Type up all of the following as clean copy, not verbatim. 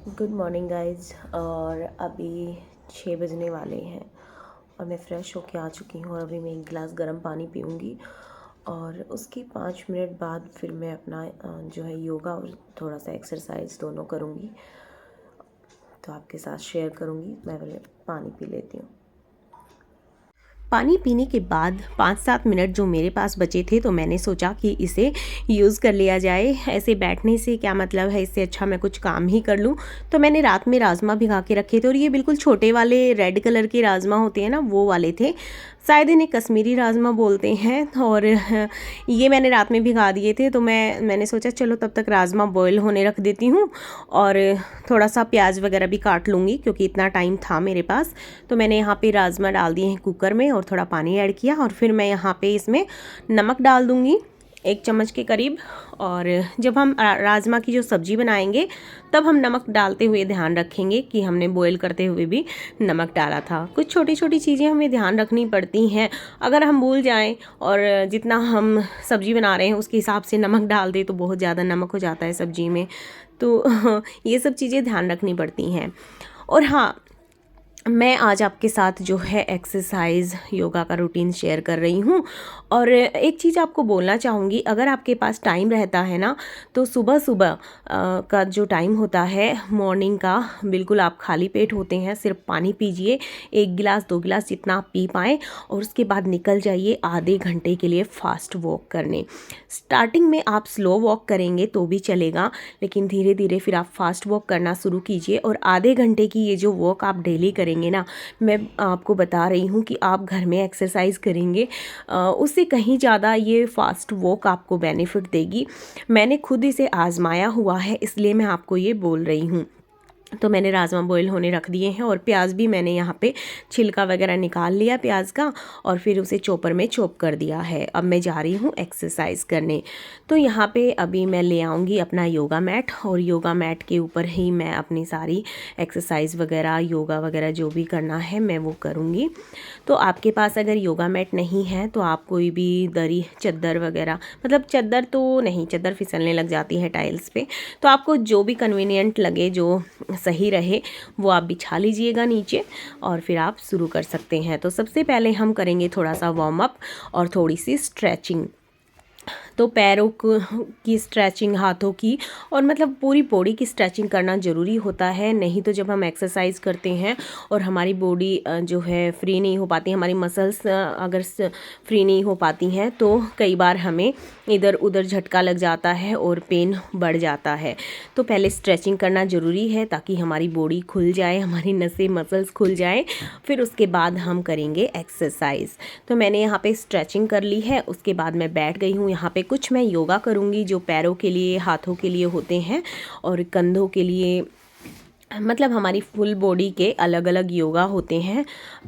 Good morning guys. और अभी 6 बजने वाले हैं और मैं फ़्रेश होके आ चुकी हूँ और अभी मैं एक गिलास गर्म पानी पीऊँगी और उसके 5 मिनट बाद फिर मैं अपना जो है योगा और थोड़ा सा एक्सरसाइज दोनों करूँगी, तो आपके साथ शेयर करूँगी। मैं पहले पानी पी लेती हूँ। पानी पीने के बाद 5-7 मिनट जो मेरे पास बचे थे, तो मैंने सोचा कि इसे यूज़ कर लिया जाए। ऐसे बैठने से क्या मतलब है, इससे अच्छा मैं कुछ काम ही कर लूँ। तो मैंने रात में राजमा भिगा के रखे थे और ये बिल्कुल छोटे वाले रेड कलर के राजमा होते हैं ना, वो वाले थे। शायद इन्हें कश्मीरी राजमा बोलते हैं। और ये मैंने रात में भिगा दिए थे, तो मैंने सोचा चलो तब तक राजमा बॉईल होने रख देती हूँ और थोड़ा सा प्याज वगैरह भी काट लूँगी क्योंकि इतना टाइम था मेरे पास। तो मैंने यहाँ पे राजमा डाल दिए हैं कुकर में और थोड़ा पानी ऐड किया और फिर मैं यहाँ पे इसमें नमक डाल दूँगी 1 चम्मच के करीब। और जब हम राजमा की जो सब्ज़ी बनाएंगे तब हम नमक डालते हुए ध्यान रखेंगे कि हमने बॉईल करते हुए भी नमक डाला था। कुछ छोटी छोटी चीज़ें हमें ध्यान रखनी पड़ती हैं। अगर हम भूल जाएं और जितना हम सब्ज़ी बना रहे हैं उसके हिसाब से नमक डाल दें तो बहुत ज़्यादा नमक हो जाता है सब्ज़ी में। तो ये सब चीज़ें ध्यान रखनी पड़ती हैं। और हाँ, मैं आज आपके साथ जो है एक्सरसाइज योगा का रूटीन शेयर कर रही हूँ। और एक चीज़ आपको बोलना चाहूँगी, अगर आपके पास टाइम रहता है ना, तो सुबह सुबह का जो टाइम होता है मॉर्निंग का, बिल्कुल आप खाली पेट होते हैं, सिर्फ पानी पीजिए 1 गिलास 2 गिलास जितना आप पी पाएँ और उसके बाद निकल जाइए आधे घंटे के लिए फास्ट वॉक करने। स्टार्टिंग में आप स्लो वॉक करेंगे तो भी चलेगा, लेकिन धीरे धीरे फिर आप फास्ट वॉक करना शुरू कीजिए। और आधे घंटे की ये जो वॉक आप डेली करेंगे ना, मैं आपको बता रही हूँ कि आप घर में एक्सरसाइज करेंगे उससे कहीं ज़्यादा ये फास्ट वॉक आपको बेनिफिट देगी। मैंने खुद इसे आजमाया हुआ है, इसलिए मैं आपको ये बोल रही हूँ। तो मैंने राजमा बॉईल होने रख दिए हैं और प्याज भी मैंने यहाँ पे छिलका वगैरह निकाल लिया प्याज का और फिर उसे चॉपर में चॉप कर दिया है। अब मैं जा रही हूँ एक्सरसाइज करने। तो यहाँ पे अभी मैं ले आऊँगी अपना योगा मैट और योगा मैट के ऊपर ही मैं अपनी सारी एक्सरसाइज वगैरह योगा वगैरह जो भी करना है मैं वो करूँगी। तो आपके पास अगर योगा मैट नहीं है तो आप कोई भी दरी चद्दर वगैरह, मतलब चद्दर तो नहीं, चद्दर फिसलने लग जाती है टाइल्स पे, तो आपको जो भी कन्वीनियंट लगे, जो सही रहे, वो आप बिछा लीजिएगा नीचे और फिर आप शुरू कर सकते हैं। तो सबसे पहले हम करेंगे थोड़ा सा वार्म अप और थोड़ी सी स्ट्रेचिंग। तो पैरों की स्ट्रेचिंग, हाथों की, और मतलब पूरी बॉडी की स्ट्रेचिंग करना ज़रूरी होता है। नहीं तो जब हम एक्सरसाइज करते हैं और हमारी बॉडी जो है फ्री नहीं हो पाती, हमारी मसल्स अगर फ्री नहीं हो पाती हैं तो कई बार हमें इधर उधर झटका लग जाता है और पेन बढ़ जाता है। तो पहले स्ट्रेचिंग करना ज़रूरी है ताकि हमारी बॉडी खुल जाए, हमारी नसें मसल्स खुल जाए, फिर उसके बाद हम करेंगे एक्सरसाइज। तो मैंने यहाँ पे स्ट्रेचिंग कर ली है, उसके बाद मैं बैठ गई हूँ। यहाँ पे कुछ मैं योगा करूँगी जो पैरों के लिए, हाथों के लिए होते हैं और कंधों के लिए, मतलब हमारी फुल बॉडी के अलग अलग योगा होते हैं।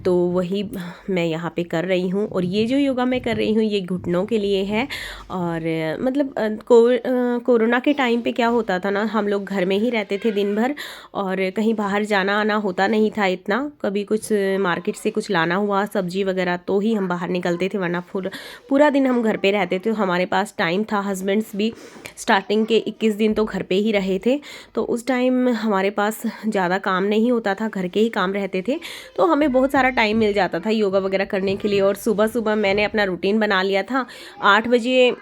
तो वही मैं यहाँ पे कर रही हूँ। और ये जो योगा मैं कर रही हूँ ये घुटनों के लिए है। और मतलब कोरोना के टाइम पे क्या होता था ना, हम लोग घर में ही रहते थे दिन भर और कहीं बाहर जाना आना होता नहीं था इतना। कभी कुछ मार्केट से कुछ लाना हुआ सब्जी वगैरह तो ही हम बाहर निकलते थे, वरना पूरा दिन हम घर पे रहते थे। हमारे पास टाइम था, हस्बैंड्स भी स्टार्टिंग के 21 दिन तो घर पे ही रहे थे। तो उस टाइम हमारे पास ज़्यादा काम नहीं होता था, घर के ही काम रहते थे, तो हमें बहुत सारा टाइम मिल जाता था योगा वगैरह करने के लिए। और सुबह सुबह मैंने अपना रूटीन बना लिया था। 8 बजे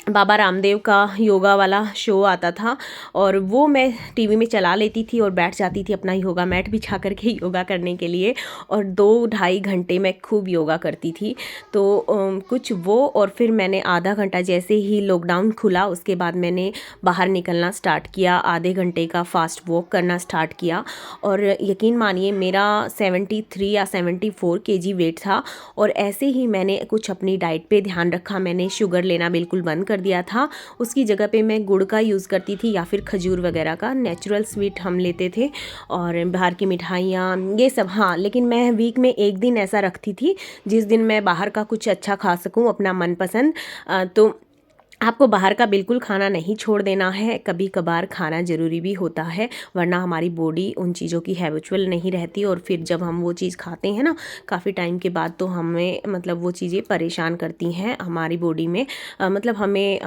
बाबा रामदेव का योगा वाला शो आता था और वो मैं टीवी में चला लेती थी और बैठ जाती थी अपना योगा मैट बिछा करके योगा करने के लिए। और 2-2.5 घंटे मैं खूब योगा करती थी। तो कुछ वो, और फिर मैंने आधा घंटा, जैसे ही लॉकडाउन खुला उसके बाद मैंने बाहर निकलना स्टार्ट किया, आधे घंटे का फास्ट वॉक करना स्टार्ट किया। और यकीन मानिए मेरा 73 या 74 केजी वेट था। और ऐसे ही मैंने कुछ अपनी डाइट पे ध्यान रखा। मैंने शुगर लेना बिल्कुल बंद कर दिया था, उसकी जगह पे मैं गुड़ का यूज़ करती थी या फिर खजूर वगैरह का, नेचुरल स्वीट हम लेते थे। और बाहर की मिठाइयाँ ये सब, हाँ, लेकिन मैं वीक में 1 दिन ऐसा रखती थी जिस दिन मैं बाहर का कुछ अच्छा खा सकूं अपना मनपसंद। तो आपको बाहर का बिल्कुल खाना नहीं छोड़ देना है, कभी कभार खाना ज़रूरी भी होता है, वरना हमारी बॉडी उन चीज़ों की हैबिचुअल नहीं रहती और फिर जब हम वो चीज़ खाते हैं ना काफ़ी टाइम के बाद, तो हमें मतलब वो चीज़ें परेशान करती हैं हमारी बॉडी में। मतलब हमें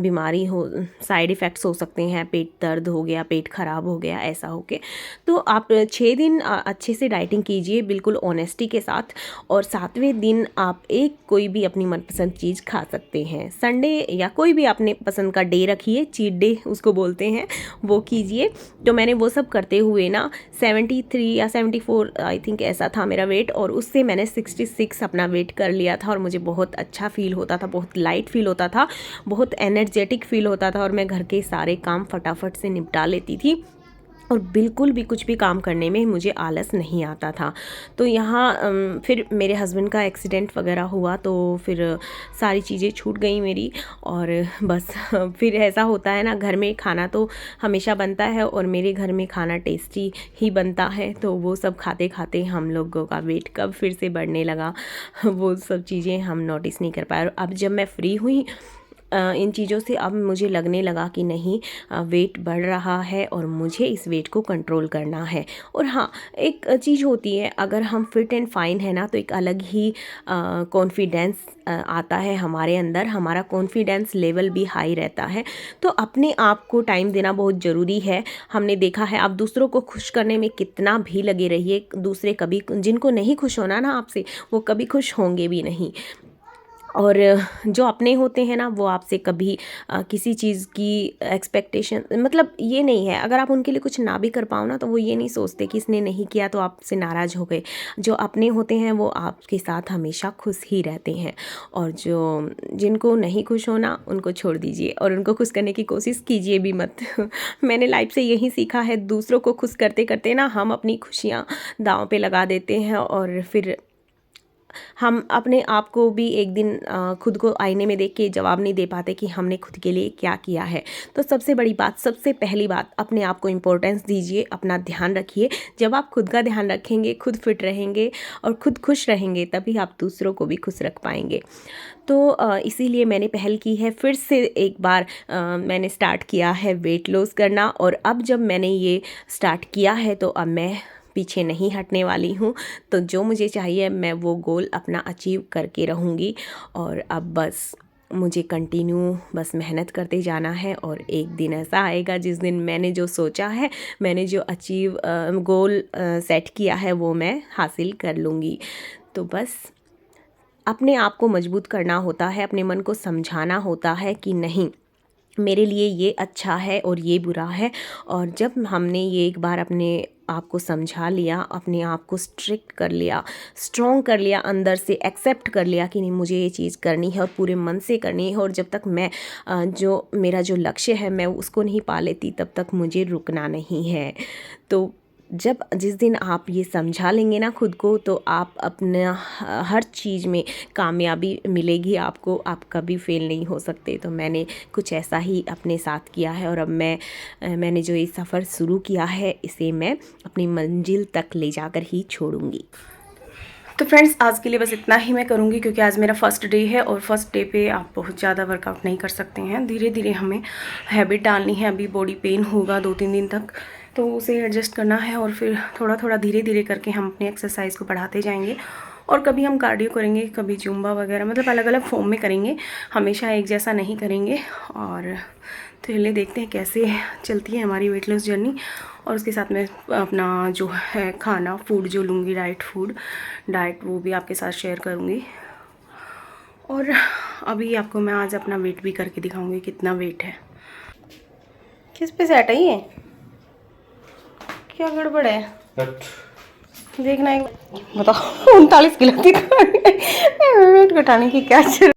बीमारी हो, साइड इफ़ेक्ट्स हो सकते हैं, पेट दर्द हो गया, पेट ख़राब हो गया, ऐसा हो के। तो आप 6 दिन अच्छे से डाइटिंग कीजिए बिल्कुल ऑनेस्टी के साथ, और 7वें दिन आप एक कोई भी अपनी मनपसंद चीज़ खा सकते हैं। संडे या कोई भी अपने पसंद का डे रखिए, चीट डे उसको बोलते हैं, वो कीजिए। तो मैंने वो सब करते हुए ना 73 या 74 आई थिंक ऐसा था मेरा वेट, और उससे मैंने 66 अपना वेट कर लिया था और मुझे बहुत अच्छा फील होता था, बहुत लाइट फील होता था, बहुत एनर्जेटिक फील होता था, और मैं घर के सारे काम फटाफट से निपटा लेती थी और बिल्कुल भी कुछ भी काम करने में मुझे आलस नहीं आता था। तो यहाँ फिर मेरे हस्बैंड का एक्सीडेंट वगैरह हुआ, तो फिर सारी चीज़ें छूट गई मेरी, और बस फिर ऐसा होता है ना, घर में खाना तो हमेशा बनता है और मेरे घर में खाना टेस्टी ही बनता है, तो वो सब खाते खाते हम लोगों का वेट कब फिर से बढ़ने लगा वो सब चीज़ें हम नोटिस नहीं कर पाए। और अब जब मैं फ्री हुई इन चीज़ों से, अब मुझे लगने लगा कि नहीं, वेट बढ़ रहा है और मुझे इस वेट को कंट्रोल करना है। और हाँ, एक चीज़ होती है, अगर हम फिट एंड फाइन है ना, तो एक अलग ही कॉन्फिडेंस आता है हमारे अंदर, हमारा कॉन्फिडेंस लेवल भी हाई रहता है। तो अपने आप को टाइम देना बहुत ज़रूरी है। हमने देखा है, आप दूसरों को खुश करने में कितना भी लगे रहिए, दूसरे कभी, जिनको नहीं खुश होना ना आपसे, वो कभी खुश होंगे भी नहीं। और जो अपने होते हैं ना, वो आपसे कभी किसी चीज़ की एक्सपेक्टेशन, मतलब ये नहीं है, अगर आप उनके लिए कुछ ना भी कर पाओ ना, तो वो ये नहीं सोचते कि इसने नहीं किया तो आपसे नाराज़ हो गए। जो अपने होते हैं वो आपके साथ हमेशा खुश ही रहते हैं, और जो जिनको नहीं खुश होना उनको छोड़ दीजिए और उनको खुश करने की कोशिश कीजिए भी मत मैंने लाइफ से यही सीखा है, दूसरों को खुश करते करते ना हम अपनी खुशियाँ दांव पे लगा देते हैं, और फिर हम अपने आप को भी एक दिन खुद को आईने में देख के जवाब नहीं दे पाते कि हमने खुद के लिए क्या किया है। तो सबसे बड़ी बात, सबसे पहली बात, अपने आप को इम्पोर्टेंस दीजिए, अपना ध्यान रखिए। जब आप खुद का ध्यान रखेंगे, खुद फिट रहेंगे और खुद खुश रहेंगे, तभी आप दूसरों को भी खुश रख पाएंगे। तो इसीलिए मैंने पहल की है, फिर से एक बार मैंने स्टार्ट किया है वेट लॉस करना, और अब जब मैंने ये स्टार्ट किया है तो अब मैं पीछे नहीं हटने वाली हूँ। तो जो मुझे चाहिए मैं वो गोल अपना अचीव करके रहूँगी, और अब बस मुझे कंटिन्यू बस मेहनत करते जाना है, और एक दिन ऐसा आएगा जिस दिन मैंने जो सोचा है, मैंने जो अचीव गोल सेट किया है, वो मैं हासिल कर लूँगी। तो बस अपने आप को मजबूत करना होता है, अपने मन को समझाना होता है कि नहीं, मेरे लिए ये अच्छा है और ये बुरा है। और जब हमने ये एक बार अपने आप को समझा लिया, अपने आप को स्ट्रिक्ट कर लिया, स्ट्रॉन्ग कर लिया, अंदर से एक्सेप्ट कर लिया कि नहीं, मुझे ये चीज़ करनी है और पूरे मन से करनी है, और जब तक मैं जो मेरा जो लक्ष्य है मैं उसको नहीं पा लेती, तब तक मुझे रुकना नहीं है। तो जिस दिन आप ये समझा लेंगे ना खुद को, तो आप अपना हर चीज़ में कामयाबी मिलेगी आपको, आप कभी फेल नहीं हो सकते। तो मैंने कुछ ऐसा ही अपने साथ किया है, और अब मैंने जो ये सफ़र शुरू किया है, इसे मैं अपनी मंजिल तक ले जाकर ही छोड़ूंगी। तो फ्रेंड्स, आज के लिए बस इतना ही मैं करूँगी, क्योंकि आज मेरा फर्स्ट डे है, और फर्स्ट डे पे आप बहुत ज़्यादा वर्कआउट नहीं कर सकते हैं। धीरे धीरे हमें हैबिट डालनी है। अभी बॉडी पेन होगा 2-3 दिन तक, तो उसे एडजस्ट करना है, और फिर थोड़ा थोड़ा धीरे धीरे करके हम अपनी एक्सरसाइज को बढ़ाते जाएंगे। और कभी हम कार्डियो करेंगे, कभी जुम्बा वगैरह, मतलब अलग अलग फॉर्म में करेंगे, हमेशा एक जैसा नहीं करेंगे। और तो चलिए देखते हैं कैसे चलती है हमारी वेट लॉस जर्नी। और उसके साथ में अपना जो है खाना, फूड जो लूँगी, डाइट वो भी आपके साथ शेयर करूँगी। और अभी आपको मैं आज अपना वेट भी करके दिखाऊँगी कितना वेट है। किस पे सेट है ये, क्या गड़बड़ है, देखना एक, बताओ 39 किलो वेट घटाने की क्या जरूरत।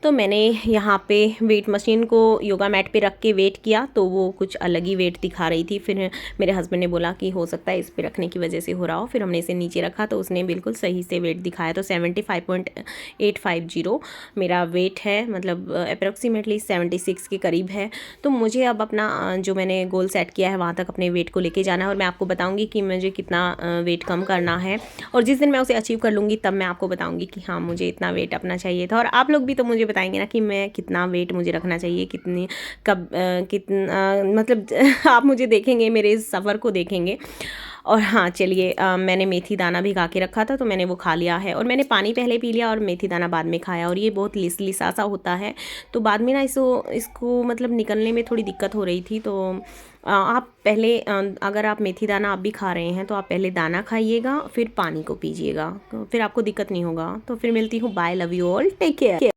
तो मैंने यहाँ पे वेट मशीन को योगा मैट पे रख के वेट किया, तो वो कुछ अलग ही वेट दिखा रही थी। फिर मेरे हस्बैंड ने बोला कि हो सकता है इस पे रखने की वजह से हो रहा हो। फिर हमने इसे नीचे रखा तो उसने बिल्कुल सही से वेट दिखाया। तो 75.850 मेरा वेट है, मतलब अप्रोक्सीमेटली 76 के करीब है। तो मुझे अब अपना जो मैंने गोल सेट किया है वहाँ तक अपने वेट को लेके जाना है, और मैं आपको बताऊँगी कि मुझे कितना वेट कम करना है। और जिस दिन मैं उसे अचीव कर लूँगी, तब मैं आपको बताऊँगी कि हाँ, मुझे इतना वेट अपना चाहिए था। और आप लोग भी तो मुझे बताएंगे ना कि मैं कितना वेट मुझे रखना चाहिए, कितनी कब कितना मतलब आप मुझे देखेंगे, मेरे इस सफ़र को देखेंगे। और हाँ चलिए, मैंने मेथी दाना भिगा के रखा था तो मैंने वो खा लिया है, और मैंने पानी पहले पी लिया और मेथी दाना बाद में खाया, और ये बहुत लिसा सा होता है, तो बाद में ना इसको मतलब निकलने में थोड़ी दिक्कत हो रही थी। तो आप पहले अगर आप मेथी दाना आप भी खा रहे हैं तो आप पहले दाना खाइएगा, फिर पानी को पीजिएगा, तो फिर आपको दिक्कत नहीं होगा। तो फिर मिलती हूँ, bye, love you all, take care.